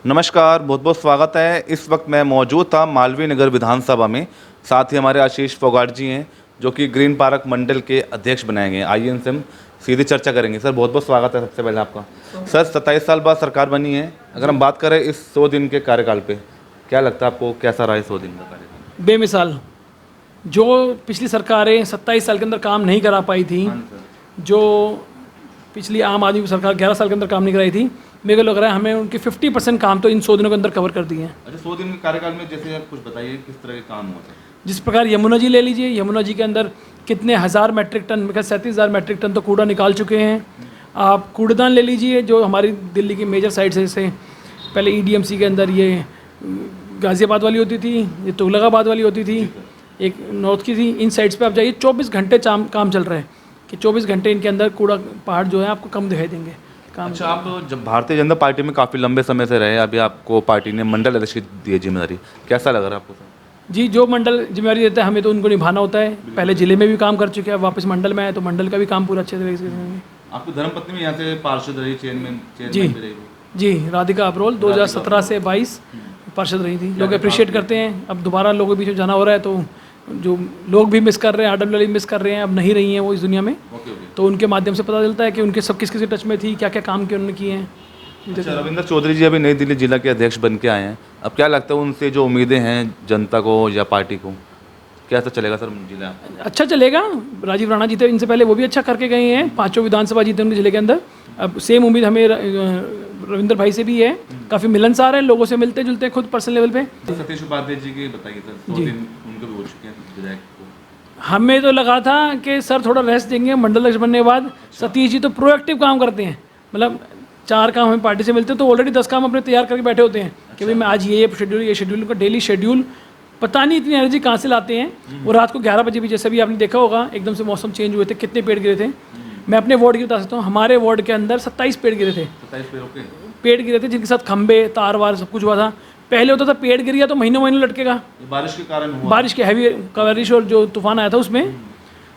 नमस्कार, बहुत बहुत स्वागत है। इस वक्त मैं मौजूद था मालवीय नगर विधानसभा में। साथ ही हमारे आशीष फोगाट जी हैं जो कि ग्रीन पार्क मंडल के अध्यक्ष बनाए गए हैं। आइए इनसे हम सीधी चर्चा करेंगे। सर बहुत बहुत स्वागत है सबसे पहले आपका। सर 27 साल बाद सरकार बनी है, अगर हम बात करें इस 100 दिन के कार्यकाल पे, क्या लगता है आपको, कैसा रहा 100 दिन का कार्यकाल? बेमिसाल। जो पिछली सरकारें 27 साल के अंदर काम नहीं करा पाई थी, जो पिछली आम आदमी की सरकार 11 साल के अंदर काम नहीं कराई थी, मेरे को लग रहा है हमें उनके 50% काम तो इन 100 दिनों के अंदर कवर कर दिए हैं। अच्छा, 100 दिन के कार्यकाल में जैसे आप कुछ बताइए किस तरह के काम हुआ था? जिस प्रकार यमुना जी ले लीजिए, यमुना जी के अंदर कितने हज़ार मैट्रिक टन, मेरे 37,000 मैट्रिक टन तो कूड़ा निकाल चुके हैं। आप कूड़ेदान ले लीजिए, जो हमारी दिल्ली की मेजर साइट्स है, जैसे पहले EDMC के अंदर ये गाज़ियाबाद वाली होती थी, ये तुगलकाबाद वाली होती थी, एक नॉर्थ की थी। इन साइड्स पे आप जाइए, 24 घंटे काम चल रहा है कि 24 घंटे इनके अंदर कूड़ा पहाड़ जो है आपको कम दिखाई देंगे काम। अच्छा, आप जब भारतीय जनता पार्टी में काफ़ी लंबे समय से रहे, अभी आपको पार्टी ने मंडल अध्यक्ष की दी है जिम्मेदारी, कैसा लग रहा है आपको? जी, जो मंडल जिम्मेदारी देता है हमें तो उनको निभाना होता है। पहले जिले में भी काम कर चुके हैं, वापस मंडल में आए तो मंडल का भी काम पूरा अच्छे तरीके से करेंगे। आपकी धर्मपत्नी भी यहाँ से पार्षद रही, चेयरमैन जी भी रही? जी, राधिका अब्रोल 2017 से 22 पार्षद रही थी। लोग अप्रिशिएट करते हैं। अब दोबारा लोगों के बीच में जाना हो रहा है तो जो लोग भी मिस कर रहे हैं, RWL मिस कर रहे हैं, अब नहीं रही हैं वो इस दुनिया में। तो उनके माध्यम से पता चलता है कि उनके सब किस किस टच में थी, क्या क्या काम किए उन्होंने किए हैं। अच्छा, रविंद्र चौधरी जी अभी नई दिल्ली जिला के अध्यक्ष बन के आए हैं, अब क्या लगता है उनसे जो उम्मीदें हैं जनता को या पार्टी को, कैसा चलेगा सर जिला? अच्छा चलेगा। राजीव राणा जीते इनसे पहले, वो भी अच्छा करके गए हैं, 5 विधानसभा जीते उनके जिले के अंदर। अब सेम उम्मीद हमें रविंद्र भाई से भी है। काफ़ी मिलनसार है, लोगों से मिलते जुलते हैं खुद पर्सनल लेवल पे। सतीश उपाध्याय जी की बताइए सर, 100 दिन उनके भी हो चुके हैं विधायक को। हमें तो लगा था कि सर थोड़ा रेस्ट देंगे मंडल अध्यक्ष बनने के बाद। सतीश जी तो प्रोएक्टिव काम करते हैं, मतलब 4 काम हमें पार्टी से मिलते हैं तो ऑलरेडी 10 काम अपने तैयार करके बैठे होते हैं कि भाई मैं आज ये शेड्यूल उनका डेली शेड्यूल। पता नहीं इतनी एनर्जी कहाँ से लाते हैं। वो रात को 11 बजे भी, जैसे भी आपने देखा होगा, एकदम से मौसम चेंज हुए थे, कितने पेड़ गिरे थे। मैं अपने वार्ड की बता सकता हूँ, हमारे वार्ड के अंदर 27 पेड़ गिरे थे। 27 पेड़ गिरे थे जिनके साथ खंबे, तार वार सब कुछ हुआ था। पहले होता था पेड़ गिर गया तो महीनों महीनों लटकेगा, बारिश के कारण हुआ। बारिश के हैवी बारिश और जो तूफान आया था उसमें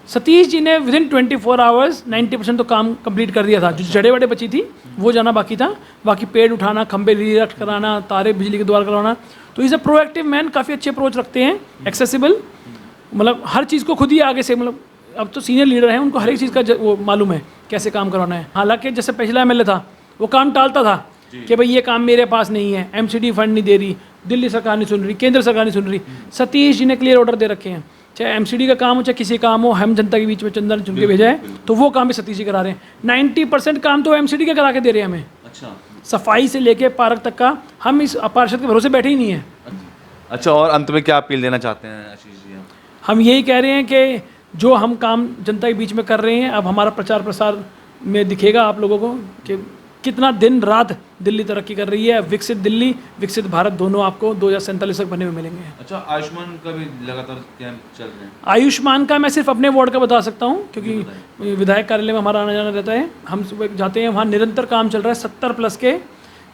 सतीश जी ने विदिन 24 आवर्स 90% तो काम कंप्लीट कर दिया था। जो जड़े वड़े बची थी वो जाना बाकी था, बाकी पेड़ उठाना, खंबे रिएक्ट कराना, तारे बिजली के द्वारा करवाना। तो इस प्रोएक्टिव मैन काफ़ी अच्छे अप्रोच रखते हैं, एक्सेसिबल, मतलब हर चीज़ को खुद ही आगे से, मतलब अब तो सीनियर लीडर हैं, उनको हर एक चीज़ का वो मालूम है कैसे काम करवाना है। हालांकि जैसे पिछला MLA था वो काम टालता था कि भाई ये काम मेरे पास नहीं है, MCD फंड नहीं दे रही, दिल्ली सरकार नहीं सुन रही, केंद्र सरकार नहीं सुन रही। सतीश जी ने क्लियर ऑर्डर दे रखे हैं, चाहे MCD का काम हो चाहे किसी काम हो, हम जनता के बीच में चंदा चुन के भेजा है तो वो काम भी सतीश जी करा रहे हैं। 90% काम तो MCD के करा के दे रहे हैं हमें। अच्छा, सफाई से लेके पार्क तक का हम इस पार्षद के भरोसे बैठे ही नहीं है। अच्छा, और अंत में क्या अपील देना चाहते हैं आशीष जी? हम यही कह रहे हैं कि जो हम काम जनता के बीच में कर रहे हैं, अब हमारा प्रचार प्रसार में दिखेगा आप लोगों को कि कितना दिन रात दिल्ली तरक्की कर रही है। विकसित दिल्ली, विकसित भारत दोनों आपको 2047 तक बने हुए मिलेंगे। अच्छा, आयुष्मान का भी लगातार कैंप चल रहे हैं? आयुष्मान का मैं सिर्फ अपने वार्ड का बता सकता हूँ क्योंकि विधायक कार्यालय में हमारा आना जाना रहता है। हम सुबह जाते हैं, वहाँ निरंतर काम चल रहा है। 70+ के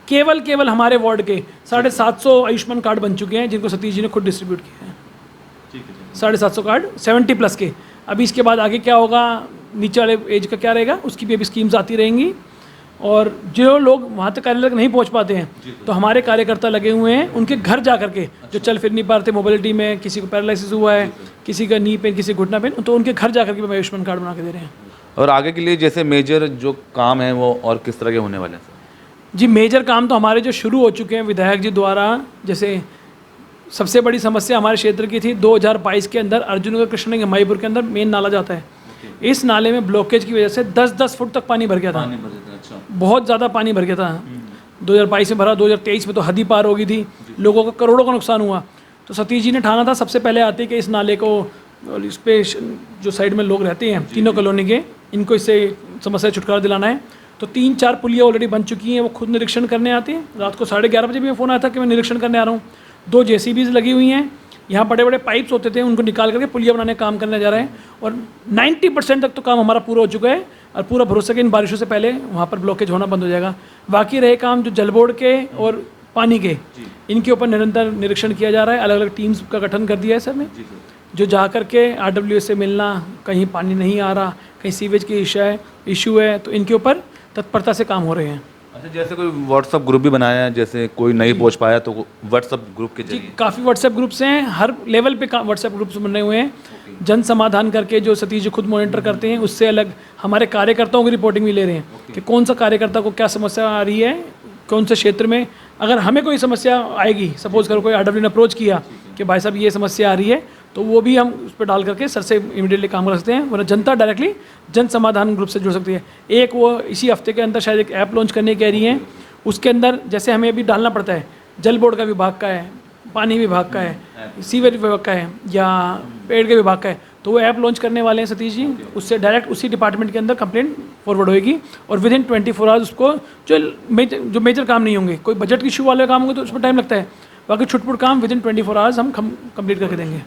केवल हमारे वार्ड के 750 आयुष्मान कार्ड बन चुके हैं जिनको सतीश जी ने खुद डिस्ट्रीब्यूट किए हैं। 750 कार्ड 70+ के। अभी इसके बाद आगे क्या होगा, नीचे वाले एज का क्या रहेगा, उसकी भी अभी स्कीम्स आती रहेंगी। और जो लोग वहाँ तक कार्यालय तक नहीं पहुँच पाते हैं तो हमारे कार्यकर्ता लगे हुए हैं उनके घर जा करके, जो चल फिर नहीं पाते मोबिलिटी में, किसी को पैरालिसिस हुआ है, किसी का नी पेन, किसी घुटना पेन, तो उनके घर जा करके भी आयुष्मान कार्ड बना के दे रहे हैं। और आगे के लिए जैसे मेजर जो काम है वो और किस तरह के होने वाले हैं? जी, मेजर काम तो हमारे जो शुरू हो चुके हैं विधायक जी द्वारा। जैसे सबसे बड़ी समस्या हमारे क्षेत्र की थी 2022 के अंदर, अर्जुनगढ़ कृष्णनगर हिमायतपुर के अंदर मेन नाला जाता है। इस नाले में ब्लॉकेज की वजह से 10-10 फुट तक पानी भर गया था। अच्छा, बहुत ज़्यादा पानी भर गया था। 2022 में भरा, 2023 में तो हद ही पार हो गई थी, लोगों को करोड़ों का नुकसान हुआ। तो सतीश जी ने ठाना था सबसे पहले आते कि इस नाले को, इस पे जो साइड में लोग रहते हैं तीनों कॉलोनी के, इनको इससे समस्या से छुटकारा दिलाना है। तो 3-4 पुलियाँ ऑलरेडी बन चुकी हैं, वो खुद निरीक्षण करने आते हैं। रात को 11:30 बजे भी फ़ोन आया था कि मैं निरीक्षण करने आ रहा हूँ। 2 JCBs लगी हुई हैं, यहाँ बड़े बड़े पाइप्स होते थे उनको निकाल करके पुलिया बनाने का काम करने जा रहे हैं। और 90% तक तो काम हमारा पूरा हो चुका है और पूरा भरोसा कि इन बारिशों से पहले वहाँ पर ब्लॉकेज होना बंद हो जाएगा। बाकी रहे काम जो जल बोर्ड के और पानी के, इनके ऊपर निरंतर निरीक्षण किया जा रहा है। अलग अलग टीम्स का गठन कर दिया है सर ने, जो जा कर के RWS से मिलना, कहीं पानी नहीं आ रहा, कहीं सीवेज की इशू है, तो इनके ऊपर तत्परता से काम हो रहे हैं। अच्छा, जैसे कोई व्हाट्सअप ग्रुप भी बनाया है, जैसे कोई नहीं पहुंच पाया तो व्हाट्सअप ग्रुप के जी जरिए। काफ़ी व्हाट्सएप ग्रुप्स हैं, हर लेवल पे व्हाट्सएप ग्रुप्स बने हुए हैं। जन समाधान करके जो सतीश जी खुद मॉनिटर करते हैं, उससे अलग हमारे कार्यकर्ताओं की रिपोर्टिंग भी ले रहे हैं कि कौन सा कार्यकर्ता को क्या समस्या आ रही है, कौन से क्षेत्र में। अगर हमें कोई समस्या आएगी, सपोज करो कोई आरडब्ल्यू ने अप्रोच किया कि भाई साहब ये समस्या आ रही है, तो वो भी हम उस पर डाल करके सर से इमीडिएटली काम कर सकते हैं, वरना जनता डायरेक्टली जन समाधान ग्रुप से जुड़ सकती है। एक वो इसी हफ्ते के अंदर शायद एक ऐप लॉन्च करने कह रही हैं, उसके अंदर जैसे हमें अभी डालना पड़ता है, जल बोर्ड का विभाग का है, पानी विभाग का है, सीवर विभाग का है या पेड़ के विभाग का है, तो वो ऐप लॉन्च करने वाले हैं सतीश जी। उससे डायरेक्ट उसी डिपार्टमेंट के अंदर कंप्लेंट फॉरवर्ड होएगी और विद इन 24 आवर्स उसको जो मेजर काम नहीं होंगे, कोई बजट इशू वाले काम होंगे तो उसमें टाइम लगता है, बाकी छुटपुट काम विद इन 24 आवर्स हम कंप्लीट करके देंगे।